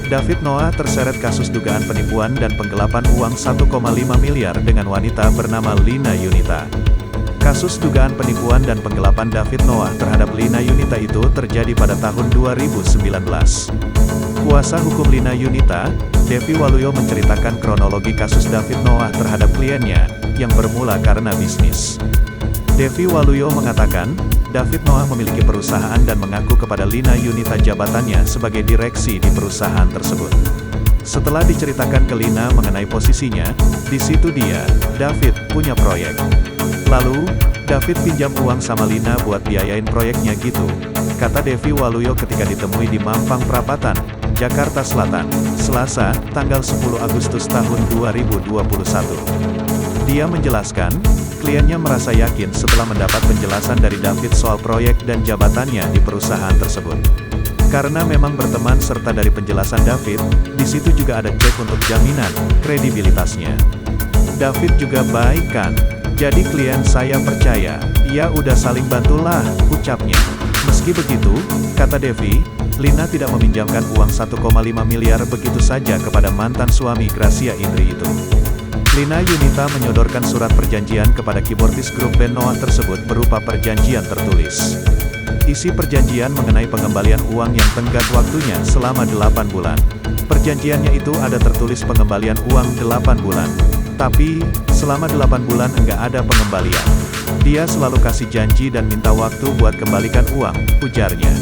David Noah terseret kasus dugaan penipuan dan penggelapan uang 1,5 miliar dengan wanita bernama Lina Yunita. Kasus dugaan penipuan dan penggelapan David Noah terhadap Lina Yunita itu terjadi pada tahun 2019. Kuasa hukum Lina Yunita, Devi Waluyo menceritakan kronologi kasus David Noah terhadap kliennya, yang bermula karena bisnis. Devi Waluyo mengatakan, David Noah memiliki perusahaan dan mengaku kepada Lina Yunita jabatannya sebagai direksi di perusahaan tersebut. Setelah diceritakan ke Lina mengenai posisinya, di situ dia, David, punya proyek. Lalu, David pinjam uang sama Lina buat biayain proyeknya gitu, kata Devi Waluyo ketika ditemui di Mampang Perapatan, Jakarta Selatan, Selasa, tanggal 10 Agustus tahun 2021. Dia menjelaskan, kliennya merasa yakin setelah mendapat penjelasan dari David soal proyek dan jabatannya di perusahaan tersebut. Karena memang berteman serta dari penjelasan David, di situ juga ada cek untuk jaminan kredibilitasnya. David juga baik kan? Jadi klien saya percaya, ya udah saling bantulah, ucapnya. Meski begitu, kata Devi, Lina tidak meminjamkan uang 1,5 miliar begitu saja kepada mantan suami Gracia Indri itu. Lina Yunita menyodorkan surat perjanjian kepada keyboardis grup band Noah tersebut berupa perjanjian tertulis. Isi perjanjian mengenai pengembalian uang yang tenggat waktunya selama 8 bulan. Perjanjiannya itu ada tertulis pengembalian uang 8 bulan. Tapi, selama 8 bulan enggak ada pengembalian. Dia selalu kasih janji dan minta waktu buat kembalikan uang, ujarnya.